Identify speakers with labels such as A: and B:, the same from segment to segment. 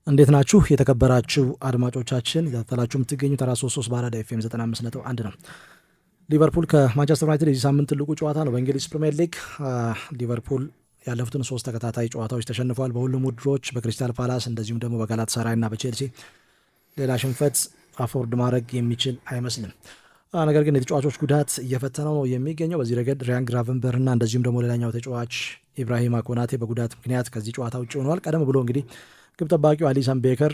A: እንዴት ናችሁ የተከበራችሁ አድማጮቻችን? የተከታተላችሁ የምትገኙት 433 በአራዳ ኤፍኤም 95.1 ነው። ሊቨርፑል ከማንቸስተር ዩናይትድ የዚህ ሳምንት ትልቁ ጨዋታ ነው። በእንግሊዝ ፕሪሚየር ሊግ ሊቨርፑል ያለፉትን 3 ተከታታይ ጨዋታዎች ተሸንፈዋል። በሁሉም ውድድሮች በክሪስታል ፓላስ እንደዚሁም ደግሞ በጋላታሳራይ እና በቼልሲ ሌላ ሽንፈት አፎርድ ማድረግ የሚችል አይመስልም። ነገር ግን የተጫዋቾች ጉዳት እየፈተነው ነው የሚገኘው። በዚህ ረገድ ሪያን ግራቨንበርህ እና እንደዚሁም ደግሞ ሌላኛው ተጫዋች ኢብራሂማ ኮናቴ በጉዳት ምክንያት ከዚህ ጨዋታ ውጭ ሆነዋል። ቀደም ብሎ እንግዲህ ግብ ጠባቂው አሊሰን ቤከር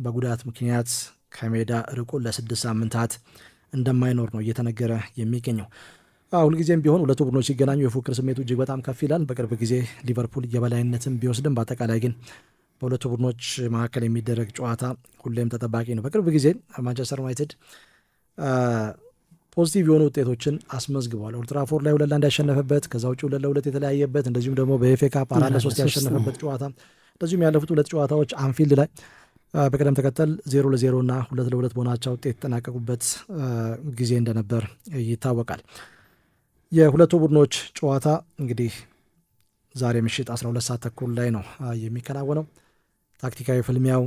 A: በጉዳት ምክንያት ከሜዳ ርቆ ለ6 ሳምንታት እንደማይኖር ነው እየተነገረ የሚገኘው። ሁልጊዜም ቢሆን ሁለቱ ቡድኖች ሲገናኙ የፉክክር ስሜቱ እጅግ በጣም ከፍ ይላል። በቅርብ ጊዜ ሊቨርፑል የበላይነትን ቢወስድም በአጠቃላይ ግን በሁለቱ ቡድኖች መካከል የሚደረግ ጨዋታ ሁሌም ተጠባቂ ነው። በቅርብ ጊዜ ማንቸስተር ዩናይትድ ፖዚቲቭ የሆኑ ውጤቶችን አስመዝግቧል። ኦልድ ትራፎርድ ላይ 2-1 ያሸነፈበት፣ ከዛ ውጭ 2-2 የተለያየበት፣ እንደዚሁም ደግሞ በኤፍኤ ካፕ 4-3 ያሸነፈበት ጨዋታ፣ እንደዚሁም ያለፉት 2 ጨዋታዎች አንፊልድ ላይ በቅደም ተከተል 0-0 እና 2-2 በሆናቸው ውጤት የተጠናቀቁበት ጊዜ እንደነበር ይታወቃል። የሁለቱ ቡድኖች ጨዋታ እንግዲህ ዛሬ ምሽት 12 ሰዓት ተኩል ላይ ነው የሚከናወነው። ታክቲካዊ ፍልሚያው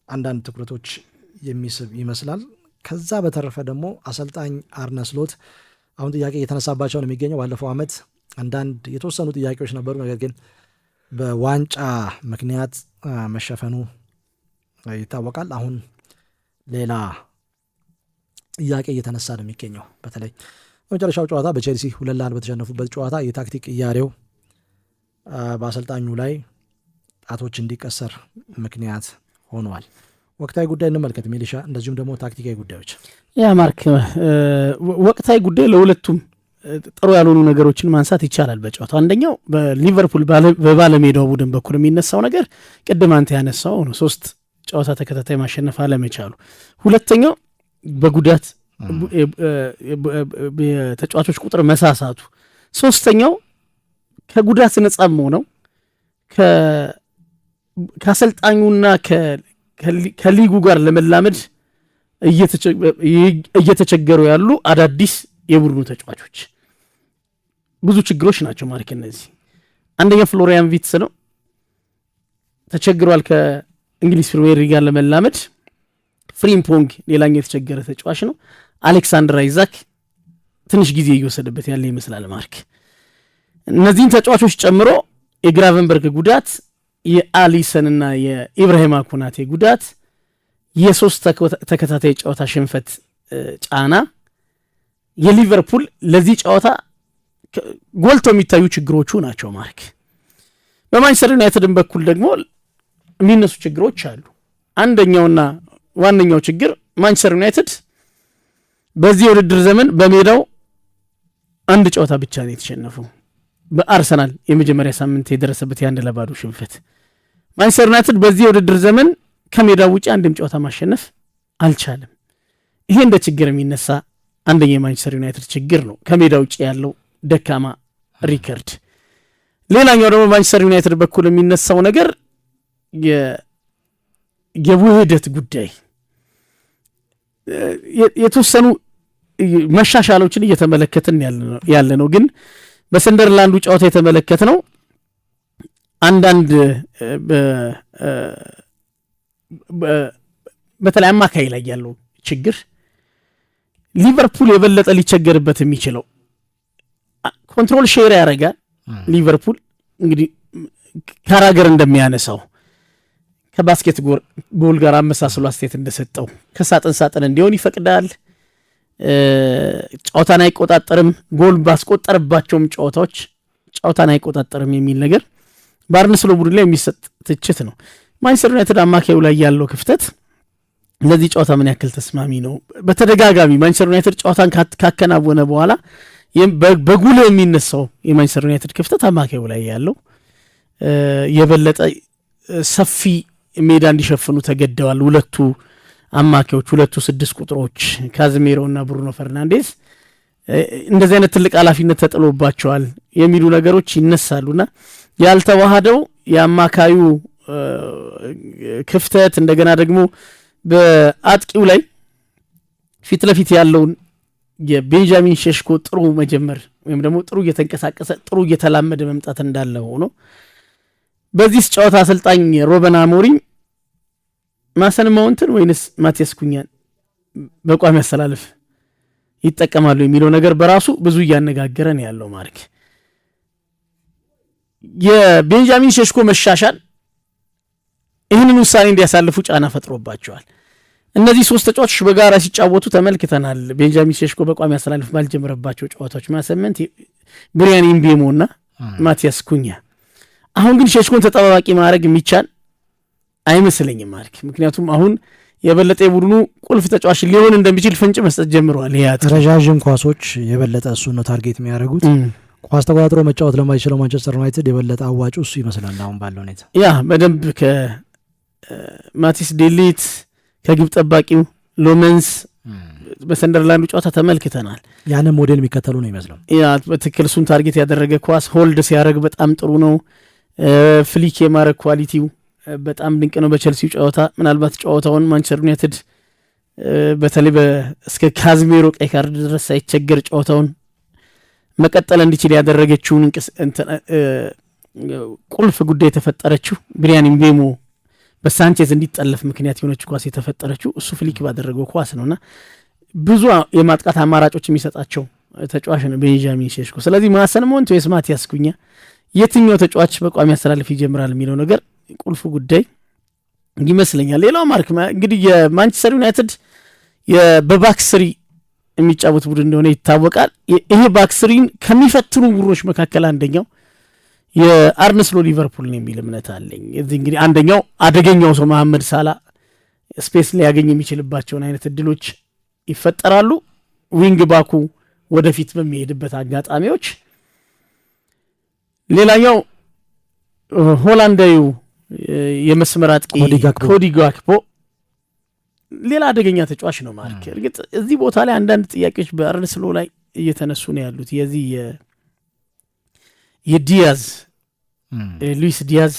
A: አንዳንድ ትኩረቶች የሚስብ ይመስላል። ከዛ በተረፈ ደግሞ አሰልጣኝ አርነ ስሎት አሁን ጥያቄ እየተነሳባቸው ነው የሚገኘው። ባለፈው ዓመት አንዳንድ የተወሰኑ ጥያቄዎች ነበሩ፣ ነገር ግን በዋንጫ ምክንያት መሸፈኑ ይታወቃል። አሁን ሌላ ጥያቄ እየተነሳ ነው የሚገኘው። በተለይ በመጨረሻው ጨዋታ በቼልሲ 2-1 በተሸነፉበት ጨዋታ የታክቲክ ቅያሬው በአሰልጣኙ ላይ ጣቶች እንዲቀሰር ምክንያት ሆነዋል። ወቅታዊ ጉዳይ እንመልከት ሚሊሻ፣ እንደዚሁም ደግሞ ታክቲካዊ ጉዳዮች።
B: ያ ማርክ፣ ወቅታዊ ጉዳይ ለሁለቱም ጥሩ ያልሆኑ ነገሮችን ማንሳት ይቻላል በጨዋታው። አንደኛው በሊቨርፑል በባለሜዳው ቡድን በኩል የሚነሳው ነገር ቅድም አንተ ያነሳው ነው፣ 3 ጨዋታ ተከታታይ ማሸነፍ አለመቻሉ። ሁለተኛው በጉዳት የተጫዋቾች ቁጥር መሳሳቱ። ሶስተኛው ከጉዳት ነጻም ሆነው ከአሰልጣኙና ከሊጉ ጋር ለመላመድ እየተቸገሩ ያሉ አዳዲስ የቡድኑ ተጫዋቾች ብዙ ችግሮች ናቸው ማለት እነዚህ። አንደኛው ፍሎሪያን ቪትስ ነው፣ ተቸግሯል ከእንግሊዝ ፕሪሚየር ሊግ ጋር ለመላመድ። ፍሪምፖንግ ሌላኛው የተቸገረ ተጫዋች ነው። አሌክሳንደር አይዛክ ትንሽ ጊዜ እየወሰደበት ያለ ይመስላል ማርክ። እነዚህን ተጫዋቾች ጨምሮ የግራቨንበርግ ጉዳት፣ የአሊሰን እና የኢብራሂማ ኮናቴ ጉዳት፣ የ3 ተከታታይ ጨዋታ ሽንፈት ጫና የሊቨርፑል ለዚህ ጨዋታ ጎልተው የሚታዩ ችግሮቹ ናቸው ማርክ። በማንቸስተር ዩናይትድን በኩል ደግሞ የሚነሱ ችግሮች አሉ። አንደኛውና ዋነኛው ችግር ማንቸስተር ዩናይትድ በዚህ የውድድር ዘመን በሜዳው 1 ጨዋታ ብቻ ነው የተሸነፈው፣ በአርሰናል የመጀመሪያ ሳምንት የደረሰበት 1-0 ሽንፈት። ማንቸስተር ዩናይትድ በዚህ የውድድር ዘመን ከሜዳው ውጪ አንድም ጨዋታ ማሸነፍ አልቻለም። ይሄ እንደ ችግር የሚነሳ አንደኛ የማንቸስተር ዩናይትድ ችግር ነው፣ ከሜዳ ውጪ ያለው ደካማ ሪከርድ። ሌላኛው ደግሞ ማንቸስተር ዩናይትድ በኩል የሚነሳው ነገር የውህደት ጉዳይ፣ የተወሰኑ መሻሻሎችን እየተመለከትን ያለ ነው። ግን በሰንደርላንዱ ጨዋታ የተመለከት ነው አንዳንድ በተለይ አማካይ ላይ ያለው ችግር ሊቨርፑል የበለጠ ሊቸገርበት የሚችለው ኮንትሮል ሼር ያደርጋል። ሊቨርፑል እንግዲህ ካራገር እንደሚያነሳው ከባስኬት ቦል ጋር አመሳስሎ አስተያየት እንደሰጠው ከሳጥን ሳጥን እንዲሆን ይፈቅዳል። ጨዋታን አይቆጣጠርም፣ ጎል ባስቆጠረባቸውም ጨዋታዎች ጨዋታን አይቆጣጠርም የሚል ነገር በአርነ ስሎት ቡድን ላይ የሚሰጥ ትችት ነው። ማንቸስተር ዩናይትድ አማካዩ ላይ ያለው ክፍተት ለዚህ ጨዋታ ምን ያክል ተስማሚ ነው? በተደጋጋሚ ማንቸስተር ዩናይትድ ጨዋታን ካከናወነ በኋላ በጉል የሚነሳው የማንቸስተር ዩናይትድ ክፍተት አማካዩ ላይ ያለው የበለጠ ሰፊ ሜዳ እንዲሸፍኑ ተገደዋል። ሁለቱ አማካዮች፣ 6 ቁጥሮች ካዝሜሮ እና ብሩኖ ፈርናንዴዝ እንደዚህ አይነት ትልቅ ኃላፊነት ተጥሎባቸዋል የሚሉ ነገሮች ይነሳሉና ያልተዋሃደው የአማካዩ ክፍተት እንደገና ደግሞ በአጥቂው ላይ ፊት ለፊት ያለውን የቤንጃሚን ሼሽኮ ጥሩ መጀመር ወይም ደግሞ ጥሩ እየተንቀሳቀሰ ጥሩ እየተላመደ መምጣት እንዳለ ሆኖ በዚህ ጨዋታ አሰልጣኝ ሮበን አሞሪም ማሰን ማውንትን ወይንስ ማቲያስ ኩኛን በቋሚ አሰላለፍ ይጠቀማሉ የሚለው ነገር በራሱ ብዙ እያነጋገረን ያለው ማርክ የቤንጃሚን ሼሽኮ መሻሻል ይህንን ውሳኔ እንዲያሳልፉ ጫና ፈጥሮባቸዋል። እነዚህ ሶስት ተጫዋቾች በጋራ ሲጫወቱ ተመልክተናል። ቤንጃሚን ሼሽኮ በቋሚ አሰላለፍ ባልጀመረባቸው ጨዋታዎች ማሰመንት ብሪያን ኢምቤሞና ማቲያስ ኩኛ። አሁን ግን ሼሽኮን ተጠባባቂ ማድረግ የሚቻል አይመስለኝም ማርክ። ምክንያቱም አሁን የበለጠ የቡድኑ ቁልፍ ተጫዋች ሊሆን እንደሚችል ፍንጭ መስጠት ጀምረዋል።
A: ረዣዥም ኳሶች የበለጠ እሱ ነው ታርጌት የሚያደርጉት። ኳስ ተቆጣጥሮ መጫወት ለማይችለው ማንቸስተር ዩናይትድ የበለጠ አዋጩ እሱ ይመስላል አሁን ባለው ሁኔታ።
B: ያ በደንብ ከማቲስ ዴሊት ከግብ ጠባቂው ሎመንስ በሰንደርላንዱ ጨዋታ ተመልክተናል።
A: ያንን ሞዴል የሚከተሉ ነው ይመስላል።
B: ያ በትክክል እሱን ታርጌት ያደረገ ኳስ ሆልድ ሲያደርግ በጣም ጥሩ ነው። ፍሊክ የማድረግ ኳሊቲው በጣም ድንቅ ነው። በቸልሲው ጨዋታ ምናልባት ጨዋታውን ማንቸስተር ዩናይትድ በተለይ እስከ ካዝሜሮ ቀይ ካርድ ድረስ ሳይቸገር ጨዋታውን መቀጠል እንዲችል ያደረገችውን ቁልፍ ጉዳይ የተፈጠረችው ብሪያን ኢምቤሞ በሳንቼዝ እንዲጠለፍ ምክንያት የሆነችው ኳስ የተፈጠረችው እሱ ፍሊክ ባደረገው ኳስ ነውና ብዙ የማጥቃት አማራጮች የሚሰጣቸው ተጫዋች ነው ቤንጃሚን ሼሽኮ። ስለዚህ ማሰን ማውንት ወይስ ማቲያስ ኩኛ የትኛው ተጫዋች በቋሚ አሰላለፍ ይጀምራል የሚለው ነገር ቁልፉ ጉዳይ ይመስለኛል። ሌላው ማርክ እንግዲህ የማንቸስተር ዩናይትድ በባክስሪ የሚጫወት ቡድን እንደሆነ ይታወቃል። ይሄ ባክስሪን ከሚፈትኑ ቡድኖች መካከል አንደኛው የአርነ ስሎት ሊቨርፑል ነው የሚል እምነት አለኝ። እዚህ እንግዲህ አንደኛው አደገኛው ሰው መሐመድ ሳላ ስፔስ ሊያገኝ የሚችልባቸውን አይነት እድሎች ይፈጠራሉ። ዊንግ ባኩ ወደፊት በሚሄድበት አጋጣሚዎች ሌላኛው ሆላንዳዊው የመስመር አጥቂ ኮዲ ጋክፖ ሌላ አደገኛ ተጫዋች ነው ማርክ። እርግጥ እዚህ ቦታ ላይ አንዳንድ ጥያቄዎች በአርነ ስሎት ላይ እየተነሱ ነው ያሉት። የዚህ የዲያዝ ሉዊስ ዲያዝ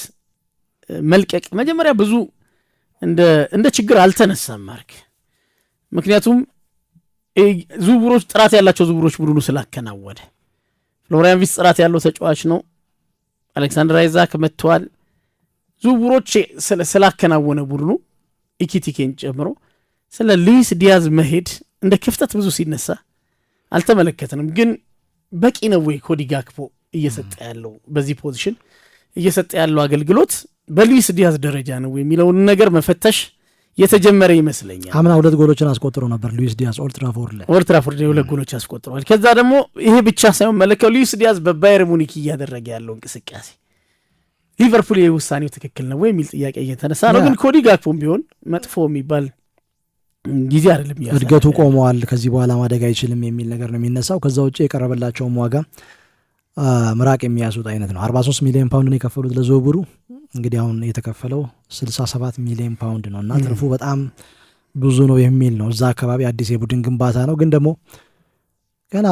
B: መልቀቅ መጀመሪያ ብዙ እንደ ችግር አልተነሳም ማርክ። ምክንያቱም ዝውውሮች ጥራት ያላቸው ዝውውሮች ቡድኑ ስላከናወነ ፍሎሪያን ቪትዝ ጥራት ያለው ተጫዋች ነው። አሌክሳንደር አይዛክ መጥቷል። ዝውውሮች ስላከናወነ ቡድኑ ኢኪቲኬን ጨምሮ ስለ ሉዊስ ዲያዝ መሄድ እንደ ክፍተት ብዙ ሲነሳ አልተመለከትንም። ግን በቂ ነው ወይ ኮዲ ጋክፖ እየሰጠ ያለው በዚህ ፖዚሽን እየሰጠ ያለው አገልግሎት በሉዊስ ዲያዝ ደረጃ ነው የሚለውን ነገር መፈተሽ የተጀመረ ይመስለኛል።
A: አምና 2 ጎሎችን አስቆጥሮ ነበር ሉዊስ ዲያዝ ኦልድ ትራፎርድ 2 ጎሎች አስቆጥሯል። ከዛ ደግሞ ይሄ ብቻ ሳይሆን መለከው ሉዊስ ዲያዝ በባየር ሙኒክ እያደረገ ያለው እንቅስቃሴ ሊቨርፑል የውሳኔው ትክክል ነው ወይ የሚል ጥያቄ እየተነሳ ነው። ግን ኮዲ ጋክፖም ቢሆን መጥፎ የሚባል ጊዜ አይደለም። እድገቱ ቆመዋል፣ ከዚህ በኋላ ማደግ አይችልም የሚል ነገር ነው የሚነሳው። ከዛ ውጭ የቀረበላቸውም ዋጋ ምራቅ የሚያስወጥ አይነት ነው። 43 ሚሊዮን ፓውንድ ነው የከፈሉት ለዝውውሩ። እንግዲህ አሁን የተከፈለው 67 ሚሊዮን ፓውንድ ነው እና ትርፉ በጣም ብዙ ነው የሚል ነው። እዛ አካባቢ አዲስ የቡድን ግንባታ ነው። ግን ደግሞ ገና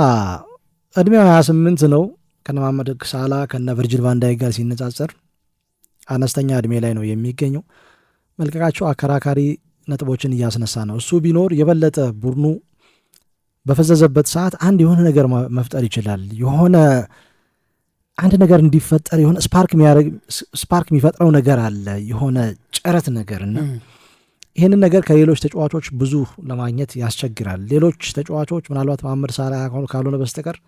A: እድሜው 28 ነው። ከነ መሐመድ ሳላ ከነ ቨርጂል ቫንዳይክ ጋር ሲነጻጸር አነስተኛ እድሜ ላይ ነው የሚገኘው። መልቀቃቸው አከራካሪ ነጥቦችን እያስነሳ ነው። እሱ ቢኖር የበለጠ ቡድኑ በፈዘዘበት ሰዓት አንድ የሆነ ነገር መፍጠር ይችላል። የሆነ አንድ ነገር እንዲፈጠር የሆነ ስፓርክ የሚፈጥረው ነገር አለ፣ የሆነ ጨረት ነገር እና ይህንን ነገር ከሌሎች ተጫዋቾች ብዙ ለማግኘት ያስቸግራል። ሌሎች ተጫዋቾች ምናልባት መሐመድ ሳላ ካልሆነ በስተቀር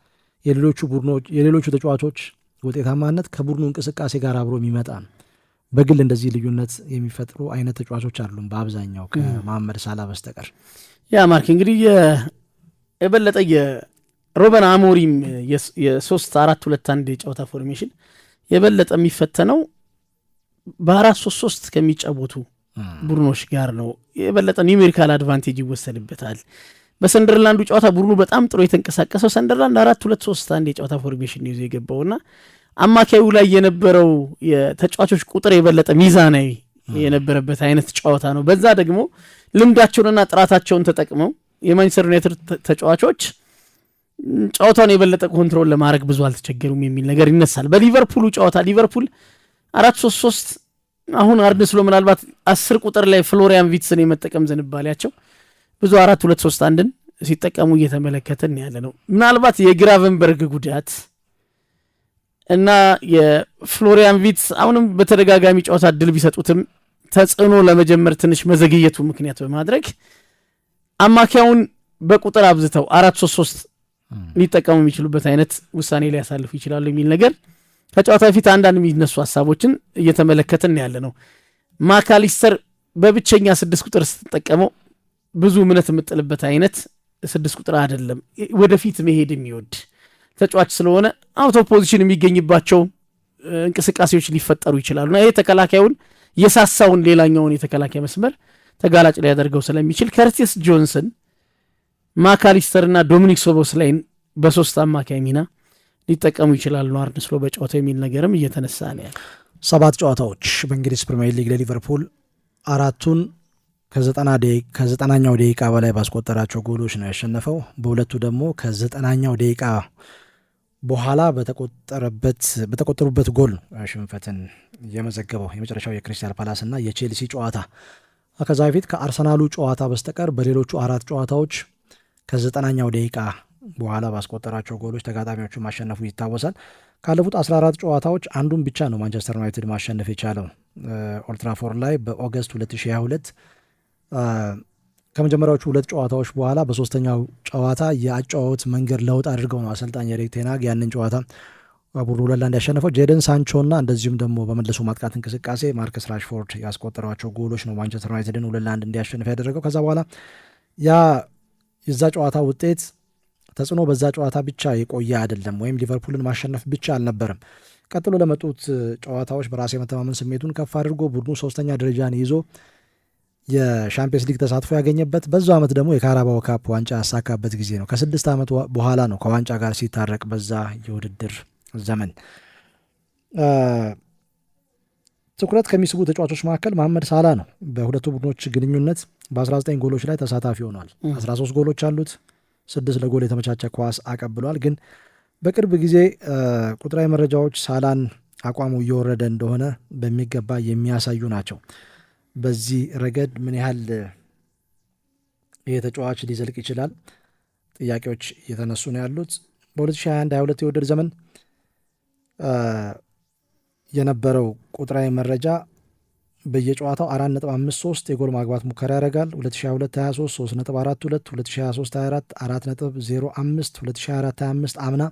A: የሌሎቹ ተጫዋቾች ውጤታማነት ከቡድኑ እንቅስቃሴ ጋር አብሮ የሚመጣ ነው። በግል እንደዚህ ልዩነት የሚፈጥሩ አይነት ተጫዋቾች አሉም በአብዛኛው ከመሐመድ ሳላ በስተቀር።
B: ያ ማርክ እንግዲህ የበለጠ የሮበን አሞሪም የ3-4-2-1 የጨዋታ ፎርሜሽን የበለጠ የሚፈተነው በ4-3-3 ከሚጫወቱ ቡድኖች ጋር ነው። የበለጠ ኒውሜሪካል አድቫንቴጅ ይወሰድበታል። በሰንደርላንዱ ጨዋታ ቡድኑ በጣም ጥሩ የተንቀሳቀሰው ሰንደርላንድ 4-2-3-1 የጨዋታ ፎርሜሽን ይዞ የገባውና አማካዩ ላይ የነበረው የተጫዋቾች ቁጥር የበለጠ ሚዛናዊ የነበረበት አይነት ጨዋታ ነው። በዛ ደግሞ ልምዳቸውንና ጥራታቸውን ተጠቅመው የማንቸስተር ዩናይትድ ተጫዋቾች ጨዋታውን የበለጠ ኮንትሮል ለማድረግ ብዙ አልተቸገሩም የሚል ነገር ይነሳል። በሊቨርፑሉ ጨዋታ ሊቨርፑል 4-3-3 አሁን አርነ ስሎት ምናልባት 10 ቁጥር ላይ ፍሎሪያን ቪትስን የመጠቀም ዝንባሌያቸው ብዙ 4-2-3-1ን ሲጠቀሙ እየተመለከተን ያለ ነው። ምናልባት የግራቨንበርግ ጉዳት እና የፍሎሪያን ቪትስ አሁንም በተደጋጋሚ ጨዋታ እድል ቢሰጡትም ተጽዕኖ ለመጀመር ትንሽ መዘግየቱ ምክንያት በማድረግ አማካዩን በቁጥር አብዝተው 4-3-3 ሊጠቀሙ የሚችሉበት አይነት ውሳኔ ሊያሳልፉ ይችላሉ የሚል ነገር ከጨዋታ በፊት አንዳንድ የሚነሱ ሀሳቦችን እየተመለከትን ያለ ነው። ማካሊስተር በብቸኛ 6 ቁጥር ስትጠቀመው ብዙ እምነት የምጥልበት አይነት 6 ቁጥር አይደለም። ወደፊት መሄድ የሚወድ ተጫዋች ስለሆነ አውቶ ፖዚሽን የሚገኝባቸው እንቅስቃሴዎች ሊፈጠሩ ይችላሉ እና ይሄ ተከላካዩን የሳሳውን ሌላኛውን የተከላካይ መስመር ተጋላጭ ሊያደርገው ስለሚችል ከርቲስ ጆንሰን፣ ማካሊስተርና ዶሚኒክ ሶቦስላይን በ3 አማካይ ሚና ሊጠቀሙ ይችላሉ አርነ ስሎት በጨዋታው የሚል ነገርም እየተነሳ ነው ያለው።
A: 7 ጨዋታዎች በእንግሊዝ ፕሪሚየር ሊግ ለሊቨርፑል 4ቱን ከ90ኛው ደቂቃ በላይ ባስቆጠራቸው ጎሎች ነው ያሸነፈው። በሁለቱ ደግሞ ከ90ኛው ደቂቃ በኋላ በተቆጠሩበት ጎል ሽንፈትን የመዘገበው የመጨረሻው የክሪስታል ፓላስ እና የቼልሲ ጨዋታ። ከዛ በፊት ከአርሰናሉ ጨዋታ በስተቀር በሌሎቹ 4 ጨዋታዎች ከ90ኛው ደቂቃ በኋላ ባስቆጠራቸው ጎሎች ተጋጣሚዎቹ ማሸነፉ ይታወሳል። ካለፉት 14 ጨዋታዎች አንዱን ብቻ ነው ማንቸስተር ዩናይትድ ማሸነፍ የቻለው ኦልድ ትራፎርድ ላይ በኦገስት 2022 ከመጀመሪያዎቹ 2 ጨዋታዎች በኋላ በሶስተኛው ጨዋታ የአጨዋወት መንገድ ለውጥ አድርገው ነው አሰልጣኝ ኤሪክ ቴን ሃግ ያንን ጨዋታ ቡድኑ 2-1 ያሸነፈው። ጄደን ሳንቾ እና እንደዚሁም ደግሞ በመለሱ ማጥቃት እንቅስቃሴ ማርከስ ራሽፎርድ ያስቆጠሯቸው ጎሎች ነው ማንቸስተር ዩናይትድን 2-1 እንዲያሸንፍ ያደረገው። ከዛ በኋላ የዛ ጨዋታ ውጤት ተጽዕኖ በዛ ጨዋታ ብቻ የቆየ አይደለም፣ ወይም ሊቨርፑልን ማሸነፍ ብቻ አልነበረም። ቀጥሎ ለመጡት ጨዋታዎች በራስ የመተማመን ስሜቱን ከፍ አድርጎ ቡድኑ 3ኛ ደረጃን ይዞ የሻምፒየንስ ሊግ ተሳትፎ ያገኘበት በዛው ዓመት ደግሞ የካራባኦ ካፕ ዋንጫ ያሳካበት ጊዜ ነው። ከ6 ዓመት በኋላ ነው ከዋንጫ ጋር ሲታረቅ በዛ የውድድር ዘመን። ትኩረት ከሚስቡ ተጫዋቾች መካከል መሐመድ ሳላ ነው። በሁለቱ ቡድኖች ግንኙነት በ19 ጎሎች ላይ ተሳታፊ ሆኗል። 13 ጎሎች አሉት፣ 6 ለጎል የተመቻቸ ኳስ አቀብሏል። ግን በቅርብ ጊዜ ቁጥራዊ መረጃዎች ሳላን አቋሙ እየወረደ እንደሆነ በሚገባ የሚያሳዩ ናቸው። በዚህ ረገድ ምን ያህል ይህ ተጫዋች ሊዘልቅ ይችላል ጥያቄዎች እየተነሱ ነው ያሉት። በ2021-22 የውድድር ዘመን የነበረው ቁጥራዊ መረጃ በየጨዋታው 4.53 የጎል ማግባት ሙከራ ያደርጋል። 2022-23 3.42፣ 2023-24 4.05፣ 2024-25 አምና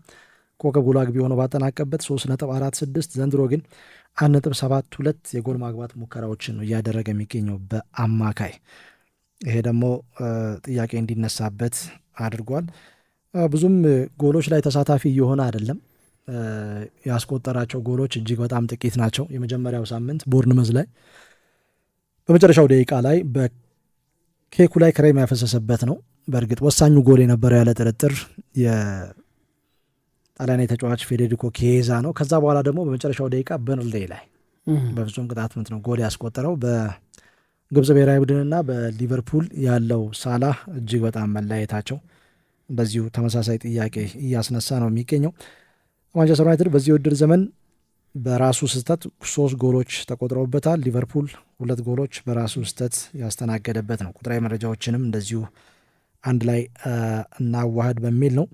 A: ኮከብ ጎል አግቢ ሆኖ ባጠናቀበት 3.46፣ ዘንድሮ ግን 1.72 የጎል ማግባት ሙከራዎችን እያደረገ የሚገኘው በአማካይ። ይሄ ደግሞ ጥያቄ እንዲነሳበት አድርጓል። ብዙም ጎሎች ላይ ተሳታፊ እየሆነ አይደለም። ያስቆጠራቸው ጎሎች እጅግ በጣም ጥቂት ናቸው። የመጀመሪያው ሳምንት ቦርንመዝ ላይ በመጨረሻው ደቂቃ ላይ በኬኩ ላይ ክሬም ያፈሰሰበት ነው። በእርግጥ ወሳኙ ጎል የነበረው ያለ ጥርጥር የጣሊያን ተጫዋች ፌዴሪኮ ኪዬዛ ነው። ከዛ በኋላ ደግሞ በመጨረሻው ደቂቃ በርንሌይ ላይ በፍጹም ቅጣት ምት ነው ጎል ያስቆጠረው። በግብጽ ብሔራዊ ቡድንና በሊቨርፑል ያለው ሳላህ እጅግ በጣም መለያየታቸው በዚሁ ተመሳሳይ ጥያቄ እያስነሳ ነው የሚገኘው። ማንቸስተር ዩናይትድ በዚህ ውድድር ዘመን በራሱ ስህተት 3 ጎሎች ተቆጥረውበታል። ሊቨርፑል 2 ጎሎች በራሱ ስህተት ያስተናገደበት ነው። ቁጥራዊ መረጃዎችንም እንደዚሁ አንድ ላይ እናዋህድ በሚል ነው።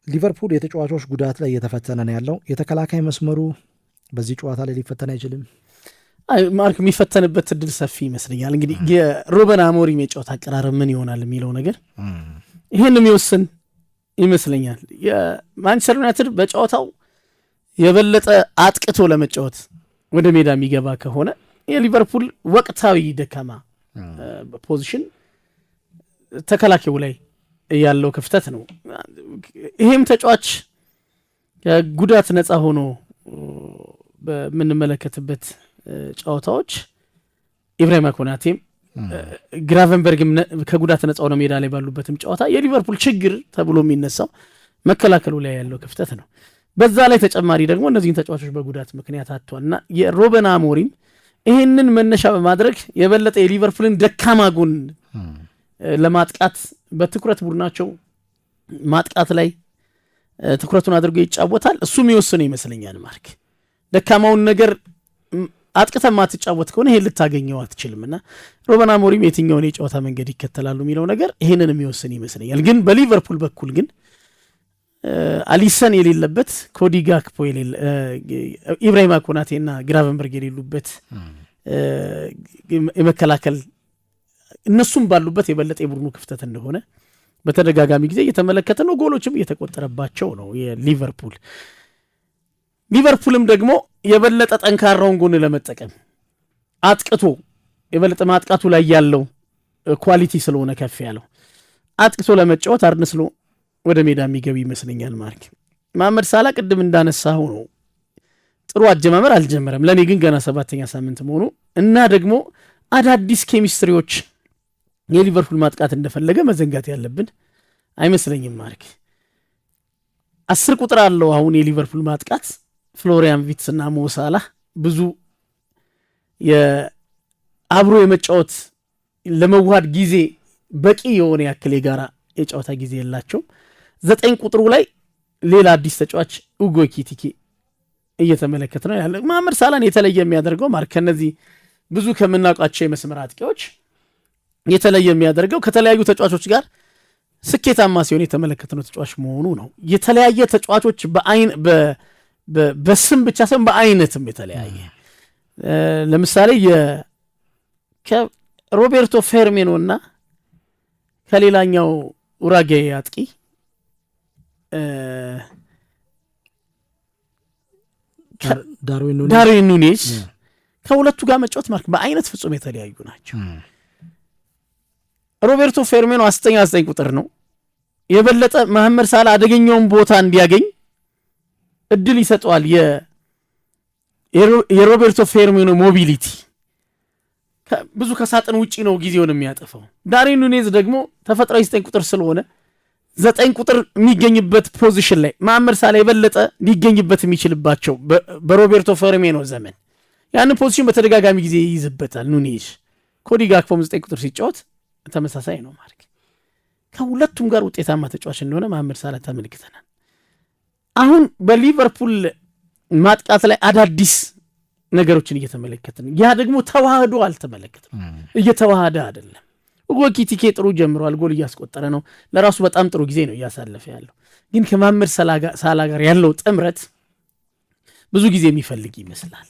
A: ሊቨርፑል የተጫዋቾች ጉዳት ላይ እየተፈተነ ነው ያለው። የተከላካይ መስመሩ በዚህ ጨዋታ ላይ ሊፈተን አይችልም።
B: ማርክ የሚፈተንበት እድል ሰፊ ይመስለኛል። እንግዲህ የሩበን አሞሪም የጨዋታ አቀራረብ ምን ይሆናል የሚለው ነገር ይህን የሚወስን ይመስለኛል። የማንቸስተር ዩናይትድ በጨዋታው የበለጠ አጥቅቶ ለመጫወት ወደ ሜዳ የሚገባ ከሆነ የሊቨርፑል ወቅታዊ ደካማ ፖዚሽን ተከላካዩ ላይ ያለው ክፍተት ነው። ይሄም ተጫዋች ጉዳት ነፃ ሆኖ በምንመለከትበት ጨዋታዎች ኢብራሂማ ኮናቴም ግራቨንበርግም ከጉዳት ነፃ ሆነው ሜዳ ላይ ባሉበትም ጨዋታ የሊቨርፑል ችግር ተብሎ የሚነሳው መከላከሉ ላይ ያለው ክፍተት ነው። በዛ ላይ ተጨማሪ ደግሞ እነዚህን ተጫዋቾች በጉዳት ምክንያት አጥቷል እና የሩበን አሞሪም ይህንን መነሻ በማድረግ የበለጠ የሊቨርፑልን ደካማ ጎን ለማጥቃት በትኩረት ቡድናቸው ማጥቃት ላይ ትኩረቱን አድርጎ ይጫወታል። እሱም ይወስነው ይመስለኛል። ማርክ ደካማውን ነገር አጥቅተ ማትጫወት ከሆነ ይሄን ልታገኘው አትችልምና ሩበን አሞሪም የትኛውን የጨዋታ መንገድ ይከተላሉ የሚለው ነገር ይሄንን የሚወስን ይመስለኛል። ግን በሊቨርፑል በኩል ግን አሊሰን የሌለበት ኮዲ ጋክፖ ኢብራሂማ ኮናቴና ግራቨንበርግ የሌሉበት የመከላከል እነሱም ባሉበት የበለጠ የቡድኑ ክፍተት እንደሆነ በተደጋጋሚ ጊዜ እየተመለከተ ነው። ጎሎችም እየተቆጠረባቸው ነው ሊቨርፑልም ደግሞ የበለጠ ጠንካራውን ጎን ለመጠቀም አጥቅቶ የበለጠ ማጥቃቱ ላይ ያለው ኳሊቲ ስለሆነ ከፍ ያለው አጥቅቶ ለመጫወት አርነ ስሎት ወደ ሜዳ የሚገቢ ይመስለኛል። ማርክ መሐመድ ሳላ ቅድም እንዳነሳው ነው ጥሩ አጀማመር አልጀመረም። ለእኔ ግን ገና 7ኛ ሳምንት መሆኑ እና ደግሞ አዳዲስ ኬሚስትሪዎች የሊቨርፑል ማጥቃት እንደፈለገ መዘንጋት ያለብን አይመስለኝም። ማርክ 10 ቁጥር አለው አሁን የሊቨርፑል ማጥቃት ፍሎሪያን ቪትስ እና ሞ ሳላህ ብዙ አብሮ የመጫወት ለመዋሃድ ጊዜ በቂ የሆነ ያክል የጋራ የጨዋታ ጊዜ የላቸውም። 9 ቁጥሩ ላይ ሌላ አዲስ ተጫዋች ኡጎ ኤኪቲኬ እየተመለከተ ነው ያለ። መሐመድ ሳላን የተለየ የሚያደርገው ማርክ ከነዚህ ብዙ ከምናውቃቸው የመስመር አጥቂዎች የተለየ የሚያደርገው ከተለያዩ ተጫዋቾች ጋር ስኬታማ ሲሆን የተመለከተነው ተጫዋች መሆኑ ነው። የተለያየ ተጫዋቾች በስም ብቻ ሳይሆን በአይነትም የተለያየ ለምሳሌ ከሮቤርቶ ፌርሚኖ እና ከሌላኛው ኡራጓይ አጥቂ ዳርዊን ኑኔዝ ከሁለቱ ጋር መጫወት ማርክ በአይነት ፍጹም የተለያዩ ናቸው። ሮቤርቶ ፌርሚኖ 9 ቁጥር ነው። የበለጠ መሐመድ ሳላ አደገኛውን ቦታ እንዲያገኝ እድል ይሰጠዋል። የሮቤርቶ ፌርሚኖ ሞቢሊቲ ብዙ ከሳጥን ውጪ ነው ጊዜውን የሚያጠፋው። ዳርዊን ኑኔዝ ደግሞ ተፈጥሯዊ 9 ቁጥር ስለሆነ 9 ቁጥር የሚገኝበት ፖዚሽን ላይ መሐመድ ሳላ የበለጠ ሊገኝበት የሚችልባቸው በሮቤርቶ ፌርሚኖ ዘመን ያንን ፖዚሽን በተደጋጋሚ ጊዜ ይይዝበታል ኑኔዝ። ኮዲ ጋክፖም 9 ቁጥር ሲጫወት ተመሳሳይ ነው ማለት ከሁለቱም ጋር ውጤታማ ተጫዋች እንደሆነ መሐመድ ሳላ ተመልክተናል። አሁን በሊቨርፑል ማጥቃት ላይ አዳዲስ ነገሮችን እየተመለከትን ያ ደግሞ ተዋህዶ አልተመለከትም። እየተዋሃደ አይደለም። ኡጎ ኤኪቲኬ ጥሩ ጀምሯል፣ ጎል እያስቆጠረ ነው፣ ለራሱ በጣም ጥሩ ጊዜ ነው እያሳለፈ ያለው። ግን ከመሐመድ ሳላ ጋር ያለው ጥምረት ብዙ ጊዜ የሚፈልግ ይመስላል።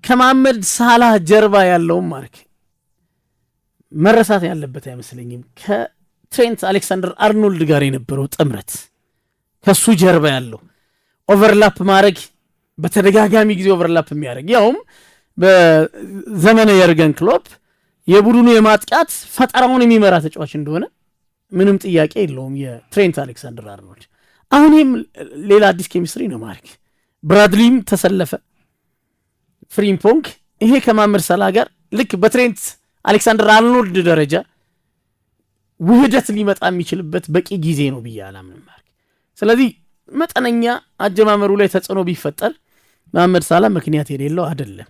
B: ከመሐመድ ሳላ ጀርባ ያለውም ማርክ መረሳት ያለበት አይመስለኝም። ከትሬንት አሌክሳንደር አርኖልድ ጋር የነበረው ጥምረት ከሱ ጀርባ ያለው ኦቨርላፕ ማድረግ በተደጋጋሚ ጊዜ ኦቨርላፕ የሚያደርግ ያውም በዘመነ የርገን ክሎፕ የቡድኑ የማጥቃት ፈጠራውን የሚመራ ተጫዋች እንደሆነ ምንም ጥያቄ የለውም የትሬንት አሌክሳንደር አርኖልድ። አሁን ይህም ሌላ አዲስ ኬሚስትሪ ነው ማርክ። ብራድሊም ተሰለፈ፣ ፍሪምፖንግ። ይሄ ከመሐመድ ሳላ ጋር ልክ በትሬንት አሌክሳንደር አርኖልድ ደረጃ ውህደት ሊመጣ የሚችልበት በቂ ጊዜ ነው ብዬ አላምንም ማርክ። ስለዚህ መጠነኛ አጀማመሩ ላይ ተጽዕኖ ቢፈጠር መሐመድ ሳላ ምክንያት የሌለው አይደለም።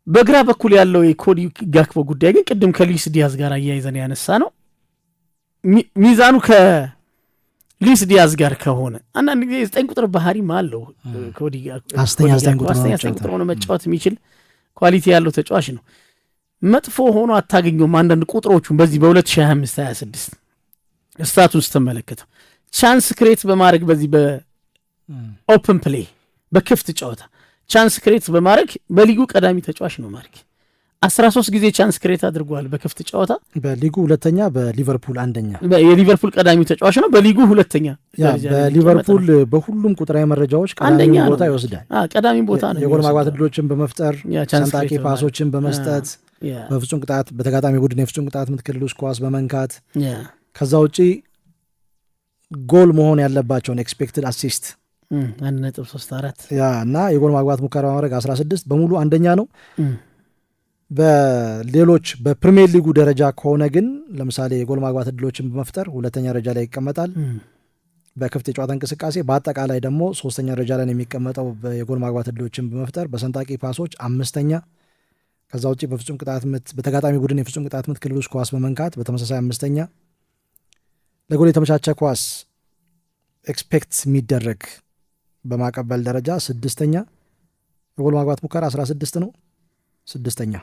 B: በግራ በኩል ያለው የኮዲ ጋክፖ ጉዳይ ግን ቅድም ከሉዊስ ዲያዝ ጋር አያይዘን ያነሳ ነው። ሚዛኑ ከሉዊስ ዲያዝ ጋር ከሆነ አንዳንድ ጊዜ 9 ቁጥር ባህሪም አለው። ኮዲ ጋክፖ 9 ቁጥር ሆኖ መጫወት የሚችል ኳሊቲ ያለው ተጫዋች ነው። መጥፎ ሆኖ አታገኘውም። አንዳንድ ቁጥሮቹን በዚህ በ2025-26 ስታቱስ ተመለከተው ቻንስ ክሬት በማድረግ በዚህ በኦፕን ፕሌይ በክፍት ጨዋታ ቻንስ ክሬት በማድረግ በሊጉ ቀዳሚ ተጫዋች ነው ማርክ። 13 ጊዜ ቻንስ ክሬት አድርጓል በክፍት ጨዋታ።
A: በሊጉ ሁለተኛ፣ በሊቨርፑል አንደኛ።
B: የሊቨርፑል ቀዳሚ ተጫዋች ነው፣ በሊጉ ሁለተኛ።
A: በሊቨርፑል በሁሉም ቁጥራዊ መረጃዎች ቀዳሚ ቦታ ይወስዳል።
B: ቀዳሚ ቦታ ነው።
A: የጎል ማግባት ዕድሎችን በመፍጠር ሰንጣቂ ፓሶችን በመስጠት በፍጹም ቅጣት በተጋጣሚ ቡድን የፍጹም ቅጣት ምት ክልል ውስጥ ኳስ በመንካት ከዛ ውጪ ጎል መሆን ያለባቸውን ኤክስፔክትድ አሲስት
B: 1.34
A: እና የጎል ማግባት ሙከራ በማድረግ 16 በሙሉ አንደኛ ነው። በሌሎች በፕሪሚየር ሊጉ ደረጃ ከሆነ ግን ለምሳሌ የጎል ማግባት ዕድሎችን በመፍጠር ሁለተኛ ደረጃ ላይ ይቀመጣል። በክፍት የጨዋታ እንቅስቃሴ በአጠቃላይ ደግሞ 3ኛ ደረጃ ላይ የሚቀመጠው የጎል ማግባት ዕድሎችን በመፍጠር በሰንጣቂ ፓሶች 5ኛ። ከዛ ውጭ በፍጹም ቅጣት ምት በተጋጣሚ ቡድን የፍጹም ቅጣት ምት ክልል ውስጥ ኳስ በመንካት በተመሳሳይ 5ኛ። ለጎል የተመቻቸ ኳስ ኤክስፔክት የሚደረግ በማቀበል ደረጃ 6ኛ። የጎል ማግባት ሙከራ 16 ነው፣ 6ኛ።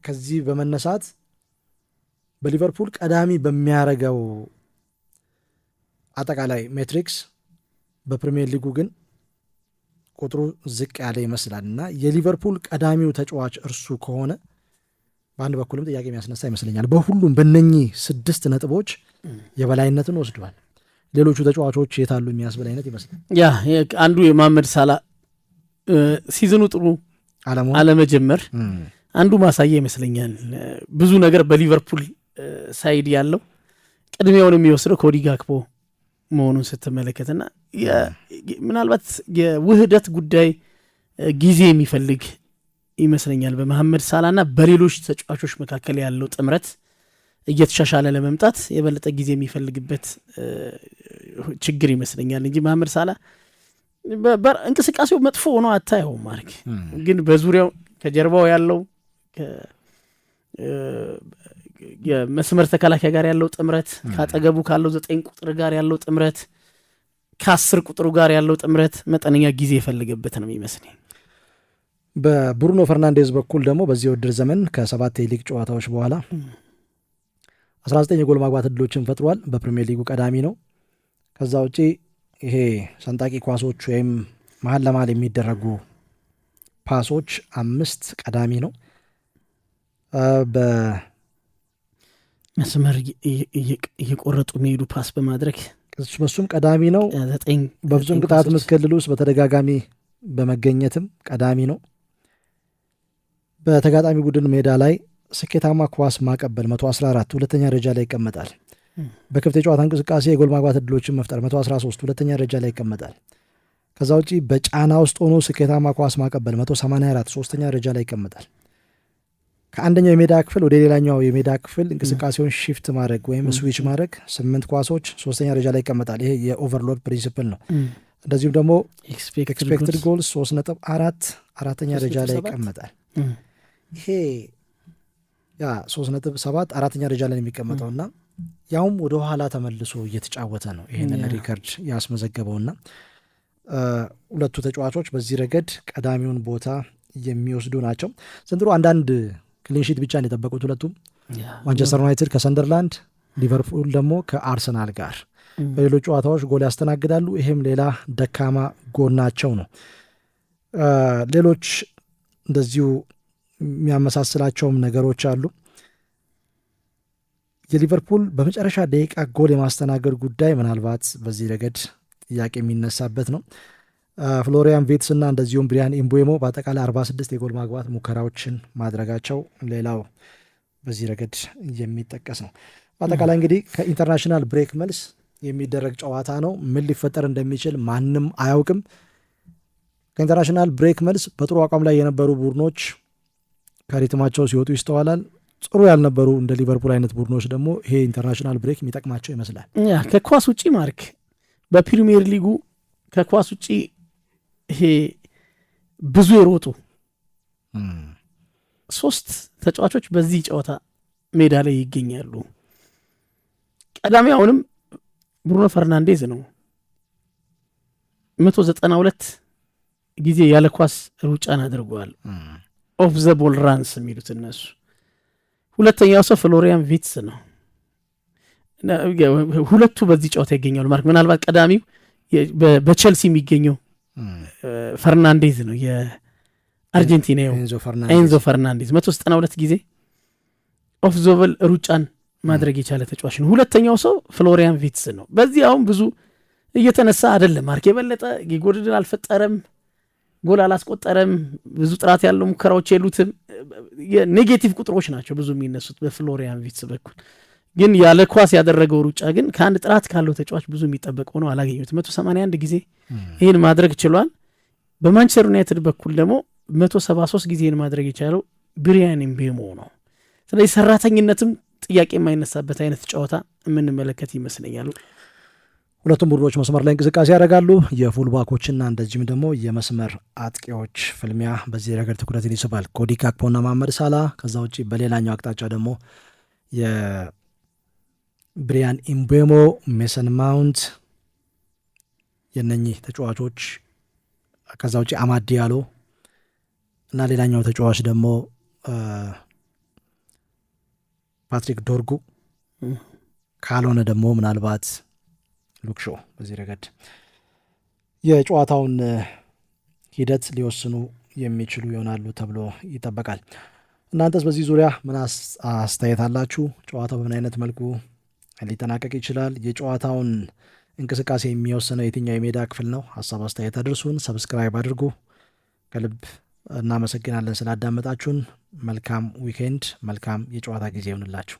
A: ከዚህ በመነሳት በሊቨርፑል ቀዳሚ በሚያደርገው አጠቃላይ ሜትሪክስ በፕሪሚየር ሊጉ ግን ቁጥሩ ዝቅ ያለ ይመስላል እና የሊቨርፑል ቀዳሚው ተጫዋች እርሱ ከሆነ በአንድ በኩልም ጥያቄ የሚያስነሳ ይመስለኛል። በሁሉም በእነኚህ 6 ነጥቦች የበላይነትን ወስዷል። ሌሎቹ ተጫዋቾች የታሉ የሚያስብል አይነት ይመስላል።
B: ያ አንዱ የመሐመድ ሳላ ሲዝኑ ጥሩ አለመጀመር አንዱ ማሳያ ይመስለኛል። ብዙ ነገር በሊቨርፑል ሳይድ ያለው ቅድሚያውን የሚወስደው ኮዲ ጋክፖ መሆኑን ስትመለከትና ምናልባት የውህደት ጉዳይ ጊዜ የሚፈልግ ይመስለኛል። በመሐመድ ሳላና በሌሎች ተጫዋቾች መካከል ያለው ጥምረት እየተሻሻለ ለመምጣት የበለጠ ጊዜ የሚፈልግበት ችግር ይመስለኛል እንጂ መሐመድ ሳላ እንቅስቃሴው መጥፎ ሆኖ አታየውም ማርክ። ግን በዙሪያው ከጀርባው ያለው የመስመር ተከላካይ ጋር ያለው ጥምረት፣ ካጠገቡ ካለው 9 ቁጥር ጋር ያለው ጥምረት፣ ከ10 ቁጥሩ ጋር ያለው ጥምረት መጠነኛ ጊዜ የፈለገበት ነው የሚመስለኝ።
A: በብሩኖ ፈርናንዴዝ በኩል ደግሞ በዚህ ውድድር ዘመን ከ7 የሊግ ጨዋታዎች በኋላ 19 የጎል ማግባት ዕድሎችን ፈጥሯል። በፕሪሚየር ሊጉ ቀዳሚ ነው። ከዛ ውጪ ይሄ ሰንጣቂ ኳሶች ወይም መሀል ለመሀል የሚደረጉ ፓሶች 5 ቀዳሚ ነው።
B: መስመር እየቆረጡ የሚሄዱ ፓስ በማድረግ
A: በሱም ቀዳሚ ነው። በፍጹም ቅጣት ምት ክልል ውስጥ በተደጋጋሚ በመገኘትም ቀዳሚ ነው። በተጋጣሚ ቡድን ሜዳ ላይ ስኬታማ ኳስ ማቀበል 114 ሁለተኛ ደረጃ ላይ ይቀመጣል። በክፍት የጨዋታ እንቅስቃሴ የጎል ማግባት ዕድሎችን መፍጠር 113 ሁለተኛ ደረጃ ላይ ይቀመጣል። ከዛ ውጪ በጫና ውስጥ ሆኖ ስኬታማ ኳስ ማቀበል 184 ሶስተኛ ደረጃ ላይ ይቀመጣል። ከአንደኛው የሜዳ ክፍል ወደ ሌላኛው የሜዳ ክፍል እንቅስቃሴውን ሺፍት ማድረግ ወይም ስዊች ማድረግ 8 ኳሶች ሶስተኛ ደረጃ ላይ ይቀመጣል። ይሄ የኦቨርሎድ ፕሪንሲፕል ነው። እንደዚሁም ደግሞ ኤክስፔክትድ ጎልስ 3.4 አራተኛ ደረጃ ላይ ይቀመጣል። ይሄ 3.7 አራተኛ ደረጃ ላይ የሚቀመጠው እና ያውም ወደ ኋላ ተመልሶ እየተጫወተ ነው ይህንን ሪከርድ ያስመዘገበውና ሁለቱ ተጫዋቾች በዚህ ረገድ ቀዳሚውን ቦታ የሚወስዱ ናቸው። ዘንድሮ አንዳንድ ክሊንሺት ብቻ ነው የጠበቁት ሁለቱም። ማንቸስተር ዩናይትድ ከሰንደርላንድ፣ ሊቨርፑል ደግሞ ከአርሰናል ጋር በሌሎች ጨዋታዎች ጎል ያስተናግዳሉ። ይሄም ሌላ ደካማ ጎናቸው ነው። ሌሎች እንደዚሁ የሚያመሳስላቸውም ነገሮች አሉ። የሊቨርፑል በመጨረሻ ደቂቃ ጎል የማስተናገድ ጉዳይ ምናልባት በዚህ ረገድ ጥያቄ የሚነሳበት ነው። ፍሎሪያን ቪትስ እና እንደዚሁም ብሪያን ኢምቡሞ በአጠቃላይ 46 የጎል ማግባት ሙከራዎችን ማድረጋቸው ሌላው በዚህ ረገድ የሚጠቀስ ነው። በአጠቃላይ እንግዲህ ከኢንተርናሽናል ብሬክ መልስ የሚደረግ ጨዋታ ነው። ምን ሊፈጠር እንደሚችል ማንም አያውቅም። ከኢንተርናሽናል ብሬክ መልስ በጥሩ አቋም ላይ የነበሩ ቡድኖች ከሪትማቸው ሲወጡ ይስተዋላል። ጥሩ ያልነበሩ እንደ ሊቨርፑል አይነት ቡድኖች ደግሞ ይሄ ኢንተርናሽናል ብሬክ የሚጠቅማቸው ይመስላል።
B: ከኳስ ውጪ ማርክ በፕሪሚየር ሊጉ ከኳስ ውጪ ይሄ ብዙ የሮጡ 3 ተጫዋቾች በዚህ ጨዋታ ሜዳ ላይ ይገኛሉ። ቀዳሚ አሁንም ብሩኖ ፈርናንዴዝ ነው። 192 ጊዜ ያለ ኳስ ሩጫን አድርጓል። ኦፍ ዘ ቦል ራንስ የሚሉት እነሱ። ሁለተኛው ሰው ፍሎሪያን ቪትስ ነው። ሁለቱ በዚህ ጨዋታ ይገኛሉ። ማለት ምናልባት ቀዳሚው በቼልሲ የሚገኘው ፈርናንዴዝ ነው። የአርጀንቲናው ኤንዞ ፈርናንዴዝ 192 ጊዜ ኦፍ ዘ ቦል ሩጫን ማድረግ የቻለ ተጫዋች ነው። ሁለተኛው ሰው ፍሎሪያን ቪትስ ነው። በዚህ አሁን ብዙ እየተነሳ አይደለም። ማርክ የበለጠ ጎል አልፈጠረም፣ ጎል አላስቆጠረም፣ ብዙ ጥራት ያለው ሙከራዎች የሉትም። የኔጌቲቭ ቁጥሮች ናቸው ብዙ የሚነሱት በፍሎሪያን ቪትስ በኩል። ግን ያለ ኳስ ያደረገው ሩጫ ግን ከአንድ ጥራት ካለው ተጫዋች ብዙ የሚጠበቅ ሆኖ አላገኙት። 181 ጊዜ ይህን ማድረግ ችሏል። በማንቸስተር ዩናይትድ በኩል ደግሞ 173 ጊዜ ይህን ማድረግ የቻለው ብሪያን ኢምቤሞ ነው። ስለዚህ ሰራተኝነትም ጥያቄ የማይነሳበት አይነት ጨዋታ የምንመለከት ይመስለኛል።
A: ሁለቱም ቡድኖች መስመር ላይ እንቅስቃሴ ያደርጋሉ። የፉልባኮችና እንደዚህም ደግሞ የመስመር አጥቂዎች ፍልሚያ በዚህ ረገድ ትኩረትን ይስባል። ኮዲ ጋክፖና መሐመድ ሳላ። ከዛ ውጭ በሌላኛው አቅጣጫ ደግሞ የብሪያን ኢምቤሞ፣ ሜሰን ማውንት የነኚህ ተጫዋቾች፣ ከዛ ውጭ አማድ ዲያሎ እና ሌላኛው ተጫዋች ደግሞ ፓትሪክ ዶርጉ ካልሆነ ደግሞ ምናልባት ሉክሾ በዚህ ረገድ የጨዋታውን ሂደት ሊወስኑ የሚችሉ ይሆናሉ ተብሎ ይጠበቃል። እናንተስ በዚህ ዙሪያ ምን አስተያየት አላችሁ? ጨዋታው በምን አይነት መልኩ ሊጠናቀቅ ይችላል? የጨዋታውን እንቅስቃሴ የሚወስነው የትኛው የሜዳ ክፍል ነው? ሀሳብ አስተያየት አድርሱን። ሰብስክራይብ አድርጉ። ከልብ እናመሰግናለን ስላዳመጣችሁን። መልካም ዊኬንድ፣ መልካም የጨዋታ ጊዜ ይሆንላችሁ።